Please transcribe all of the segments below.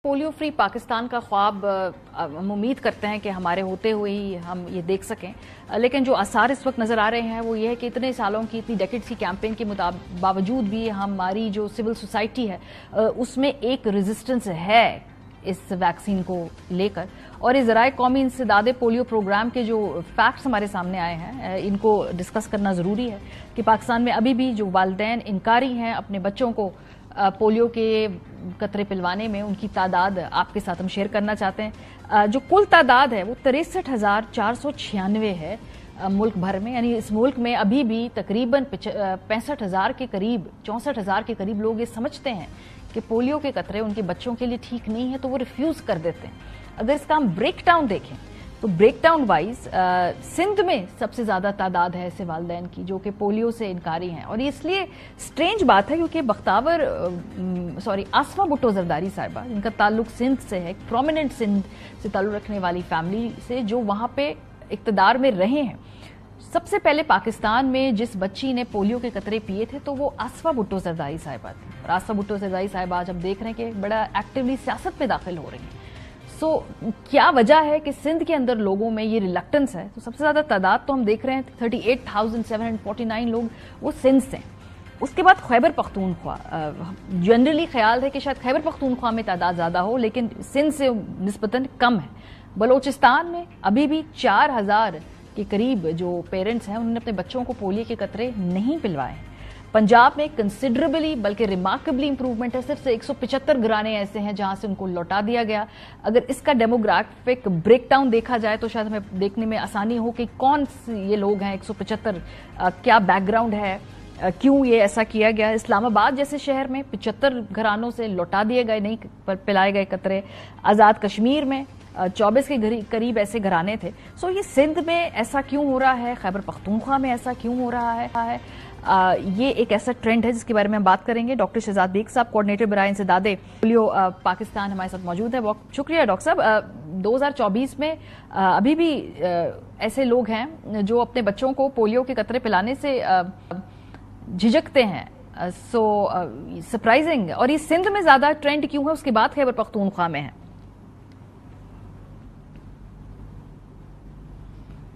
Polio free Pakistan का ख्वाब हम उम्मीद करते हैं कि हमारे होते हुए ही हम ये देख सकें, लेकिन जो आसार इस वक्त नजर आ रहे हैं वो ये है कि इतने सालों की, इतनी डेकेड्स की कैंपेन के बावजूद भी हमारी जो सिविल सोसाइटी है उसमें एक रेजिस्टेंस है इस वैक्सीन को लेकर। और इस ज़राए कौमी इंसदादे पोलियो प्रोग्राम के जो फैक्ट्स हमारे सामने आए हैं इनको डिस्कस करना ज़रूरी है कि पाकिस्तान में अभी भी जो वालिदैन इनकारी हैं अपने बच्चों को पोलियो के कतरे पिलवाने में, उनकी तादाद आपके साथ हम शेयर करना चाहते हैं। जो कुल तादाद है वो 63,496 है मुल्क भर में, यानी इस मुल्क में अभी भी तकरीबन 65,000 के करीब, 64,000 के करीब लोग ये समझते हैं कि पोलियो के कतरे उनके बच्चों के लिए ठीक नहीं है, तो वो रिफ्यूज कर देते हैं। अगर इसका हम ब्रेक डाउन देखें तो ब्रेक डाउन वाइज सिंध में सबसे ज्यादा तादाद है ऐसे वालिदैन की जो कि पोलियो से इनकारी हैं। और ये इसलिए स्ट्रेंज बात है क्योंकि आसमा भुट्टो जरदारी साहिबा, जिनका ताल्लुक सिंध से है, प्रोमिनेंट सिंध से ताल्लुक रखने वाली फैमिली से जो वहां पे इक्तदार में रहे हैं, सबसे पहले पाकिस्तान में जिस बच्ची ने पोलियो के कतरे पिए थे तो वो आसमा भुट्टो जरदारी साहिबा थी। और आसमा भुट्टो जरदारी साहिबा आज हम देख रहे हैं कि बड़ा एक्टिवली सियासत में दाखिल हो रही हैं। क्या वजह है कि सिंध के अंदर लोगों में ये रिलक्टेंस है? तो सबसे ज्यादा तादाद तो हम देख रहे हैं 38,749 लोग वो सिंध से। उसके बाद खैबर पख्तूनख्वा, जनरली ख्याल है कि शायद खैबर पख्तूनख्वा में तादाद ज्यादा हो, लेकिन सिंध से निस्बतन कम है। बलोचिस्तान में अभी भी 4,000 के करीब जो पेरेंट्स हैं उन्होंने अपने बच्चों को पोलियो के कतरे नहीं पिलवाए। पंजाब में कंसिडरेबली बल्कि रिमार्केबली इंप्रूवमेंट है, सिर्फ 175 घराने ऐसे हैं जहां से उनको लौटा दिया गया। अगर इसका डेमोग्राफिक ब्रेकडाउन देखा जाए तो शायद हमें देखने में आसानी हो कि कौन ये लोग हैं 175, क्या बैकग्राउंड है, क्यों ये ऐसा किया गया। इस्लामाबाद जैसे शहर में 75 घरानों से लौटा दिए गए, नहीं पिलाए गए कतरे। आजाद कश्मीर में 24 के करीब ऐसे घराने थे। सो ये सिंध में ऐसा क्यों हो रहा है, खैबर पख्तूनख्वा में ऐसा क्यों हो रहा है? ये एक ऐसा ट्रेंड है जिसके बारे में हम बात करेंगे। डॉक्टर शहजाद बेग साहब, कोऑर्डिनेटर बराए इंसदादे पोलियो पाकिस्तान, हमारे साथ मौजूद है। बहुत शुक्रिया डॉक्टर साहब। 2024 में अभी भी ऐसे लोग हैं जो अपने बच्चों को पोलियो के कतरे पिलाने से झिझकते हैं। सरप्राइजिंग। और ये सिंध में ज्यादा ट्रेंड क्यों है, उसके बाद खैबर पख्तूनख्वा में है?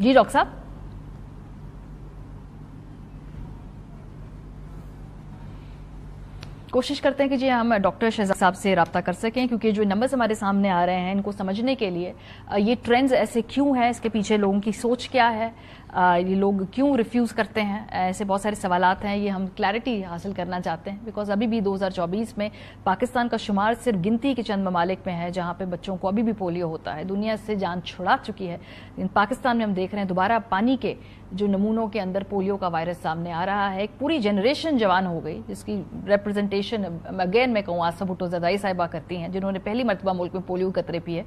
जी डॉक्टर साहब। कोशिश करते हैं कि जी हम डॉक्टर शहजाद साहब से रब्ता कर सकें, क्योंकि जो नंबर्स हमारे सामने आ रहे हैं इनको समझने के लिए ये ट्रेंड्स ऐसे क्यों हैं, इसके पीछे लोगों की सोच क्या है, ये लोग क्यों रिफ्यूज करते हैं, ऐसे बहुत सारे सवालात हैं। ये हम क्लैरिटी हासिल करना चाहते हैं बिकॉज अभी भी 2024 में पाकिस्तान का शुमार सिर्फ गिनती के चंद ममालिक में है जहां पे बच्चों को अभी भी पोलियो होता है। दुनिया से जान छुड़ा चुकी है, लेकिन पाकिस्तान में हम देख रहे हैं दोबारा पानी के जो नमूनों के अंदर पोलियो का वायरस सामने आ रहा है। एक पूरी जनरेशन जवान हो गई जिसकी रिप्रेजेंटेशन अगेन मैं कहूँ आसमा भुट्टो जरदारी साहिबा करती हैं, जिन्होंने पहली मरतबा मुल्क में पोलियो कतरे पिए।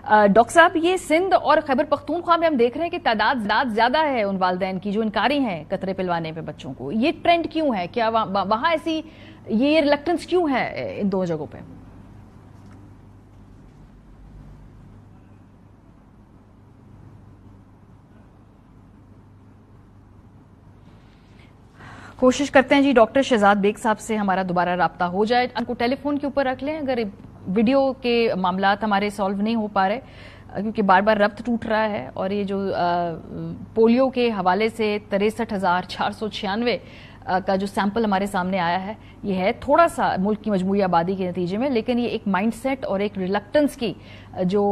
डॉक्टर साहब, ये सिंध और खैबर पख्तूनख्वा में हम देख रहे हैं कि तादाद ज्यादा है उन वालिदैन की जो इनकारी हैं कतरे पिलवाने पे बच्चों को। ये ट्रेंड क्यों है? क्या वहां ऐसी ये रिलक्टेंस क्यों है इन दो जगहों पे? कोशिश करते हैं जी डॉक्टर शहजाद बेग साहब से हमारा दोबारा राब्ता हो जाए। उनको टेलीफोन के ऊपर रख लें अगर वीडियो के मामलात हमारे सॉल्व नहीं हो पा रहे, क्योंकि बार बार रब्त टूट रहा है। और ये जो पोलियो के हवाले से 63,496 का जो सैंपल हमारे सामने आया है, ये है थोड़ा सा मुल्क की मजमूई आबादी के नतीजे में, लेकिन ये एक माइंडसेट और एक रिलक्टेंस की जो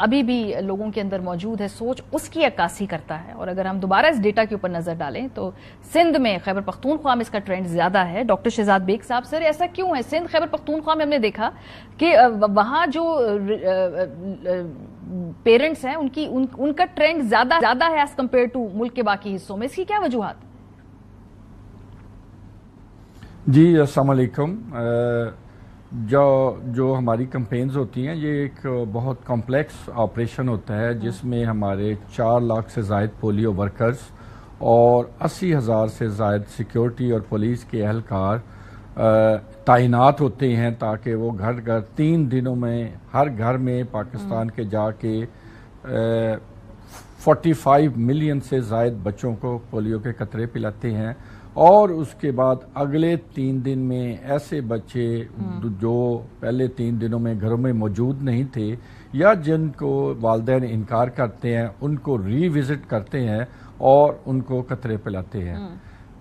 अभी भी लोगों के अंदर मौजूद है सोच, उसकी अक्कासी करता है। और अगर हम दोबारा इस डेटा के ऊपर नजर डालें तो सिंध में, खैबर पख्तूनख्वा में इसका ट्रेंड ज्यादा है। डॉक्टर शहजाद बेग साहब, सर ऐसा क्यों है? सिंध खैबर पख्तूनख्वा में हमने देखा कि वहां जो पेरेंट्स हैं उनका ट्रेंड ज्यादा है एज कम्पेयर टू मुल्क के बाकी हिस्सों में। इसकी क्या वजूहत? जी अस्सलाम वालेकुम। जो हमारी कैंपेन्स होती हैं ये एक बहुत कॉम्प्लेक्स ऑपरेशन होता है जिसमें हमारे 4 लाख से ज़ायद पोलियो वर्कर्स और 80,000 से ज़ायद सिक्योरिटी और पुलिस के एहलकार तैनात होते हैं ताकि वो घर 3 दिनों में हर घर में पाकिस्तान के जाके 45 मिलियन से ज़ायद बच्चों को पोलियो के कतरे पिलाते हैं। और उसके बाद अगले 3 दिन में ऐसे बच्चे जो पहले 3 दिनों में घरों में मौजूद नहीं थे या जिनको वालिदैन इनकार करते हैं उनको रीविजिट करते हैं और उनको कतरे पिलाते हैं।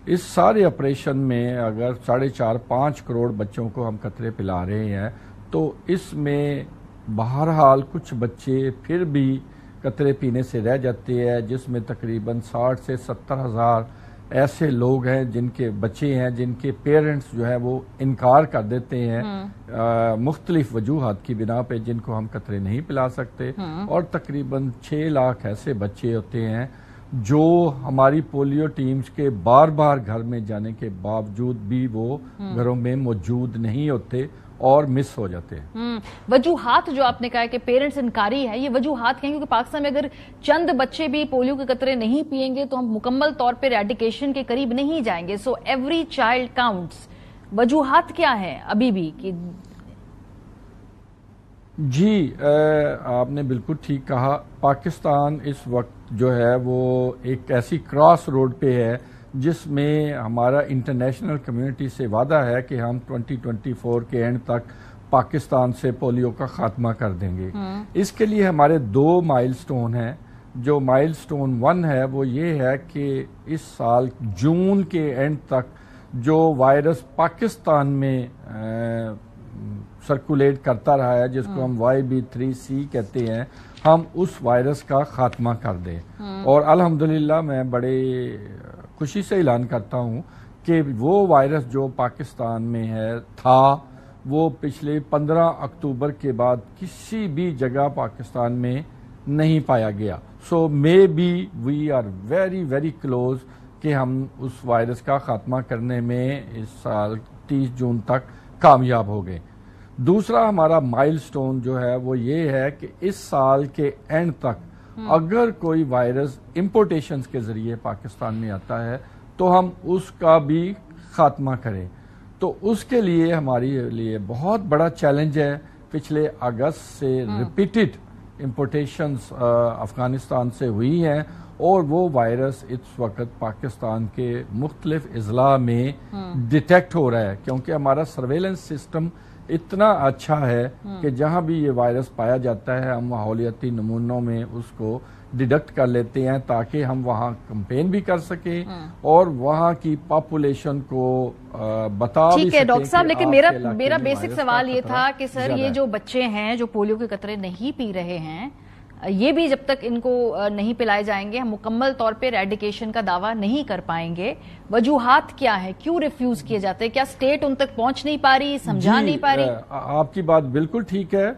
इस सारे ऑपरेशन में अगर 4.5-5 करोड़ बच्चों को हम कतरे पिला रहे हैं तो इसमें बहरहाल कुछ बच्चे फिर भी कतरे पीने से रह जाते हैं, जिसमें तकरीबन 60 से 70 हज़ार ऐसे लोग हैं जिनके बच्चे हैं जिनके पेरेंट्स जो है वो इनकार कर देते हैं मुख्तलिफ वजूहात की बिना पे, जिनको हम कतरे नहीं पिला सकते। और तकरीबन 6 लाख ऐसे बच्चे होते हैं जो हमारी पोलियो टीम्स के बार बार घर में जाने के बावजूद भी वो घरों में मौजूद नहीं होते और मिस हो जाते हैं। वजूहात जो आपने कहा कि पेरेंट्स इनकारी है, ये वजूहात क्या है? क्योंकि पाकिस्तान में अगर चंद बच्चे भी पोलियो के कतरे नहीं पिएंगे तो हम मुकम्मल तौर पर एरेडिकेशन के करीब नहीं जाएंगे। So every child counts. वजूहात क्या है अभी भी कि जी आपने बिल्कुल ठीक कहा। पाकिस्तान इस वक्त जो है वो एक ऐसी क्रॉस रोड पे है जिसमें हमारा इंटरनेशनल कम्युनिटी से वादा है कि हम 2024 के एंड तक पाकिस्तान से पोलियो का खात्मा कर देंगे। इसके लिए हमारे 2 माइलस्टोन हैं। जो माइलस्टोन 1 है वो ये है कि इस साल जून के एंड तक जो वायरस पाकिस्तान में सर्कुलेट करता रहा है, जिसको हम YB3C कहते हैं, हम उस वायरस का खात्मा कर दें। और अल्हम्दुलिल्लाह मैं बड़े खुशी से ऐलान करता हूं कि वो वायरस जो पाकिस्तान में है वो पिछले 15 अक्टूबर के बाद किसी भी जगह पाकिस्तान में नहीं पाया गया। So maybe we are very very close कि हम उस वायरस का खात्मा करने में इस साल 30 जून तक कामयाब हो गए। दूसरा हमारा माइलस्टोन जो है वो ये है कि इस साल के एंड तक अगर कोई वायरस इंपोर्टेशन के जरिए पाकिस्तान में आता है तो हम उसका भी खात्मा करें। तो उसके लिए हमारे लिए बहुत बड़ा चैलेंज है। पिछले अगस्त से रिपीटेड इंपोर्टेशंस अफगानिस्तान से हुई हैं और वो वायरस इस वक्त पाकिस्तान के मुख्तलिफ अजला में डिटेक्ट हो रहा है, क्योंकि हमारा सर्वेलेंस सिस्टम इतना अच्छा है कि जहां भी ये वायरस पाया जाता है हम माहौलियाती नमूनों में उसको डिडक्ट कर लेते हैं ताकि हम वहां कैंपेन भी कर सकें और वहां की पॉपुलेशन को बता भी सकें। ठीक है डॉक्टर साहब, लेकिन मेरा बेसिक सवाल ये था कि सर ये जो बच्चे हैं जो पोलियो के कतरे नहीं पी रहे हैं, ये भी जब तक इनको नहीं पिलाए जाएंगे हम मुकम्मल तौर पे एरेडिकेशन का दावा नहीं कर पाएंगे। वजूहात क्या है, क्यों रिफ्यूज किए जाते हैं? क्या स्टेट उन तक पहुंच नहीं पा रही, समझा नहीं पा रही? आपकी बात बिल्कुल ठीक है।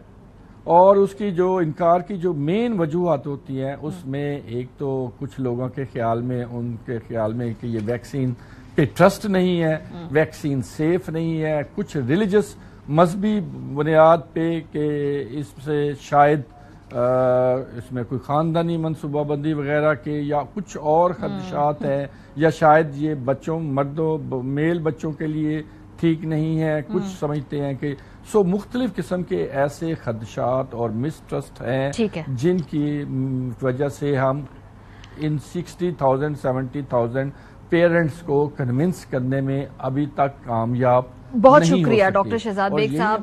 और उसकी जो इनकार की जो मेन वजूहात होती हैं उसमें एक तो कुछ लोगों के ख्याल में, उनके ख्याल में कि ये वैक्सीन पे ट्रस्ट नहीं है, वैक्सीन सेफ नहीं है, कुछ रिलीजियस मजहबी बुनियाद पे कि इससे शायद इसमें कोई खानदानी मनसूबाबंदी वगैरह के या कुछ और खदशात हैं, या शायद ये बच्चों मर्दों मेल बच्चों के लिए ठीक नहीं है, कुछ समझते हैं कि मुख्तलिफ किस्म के ऐसे खदशात और मिसट्रस्ट हैं जिनकी वजह से हम इन 60,000 70,000 पेरेंट्स को कन्विंस करने में अभी तक कामयाब बहुत शुक्रिया डॉक्टर शहजाद बेग साहब।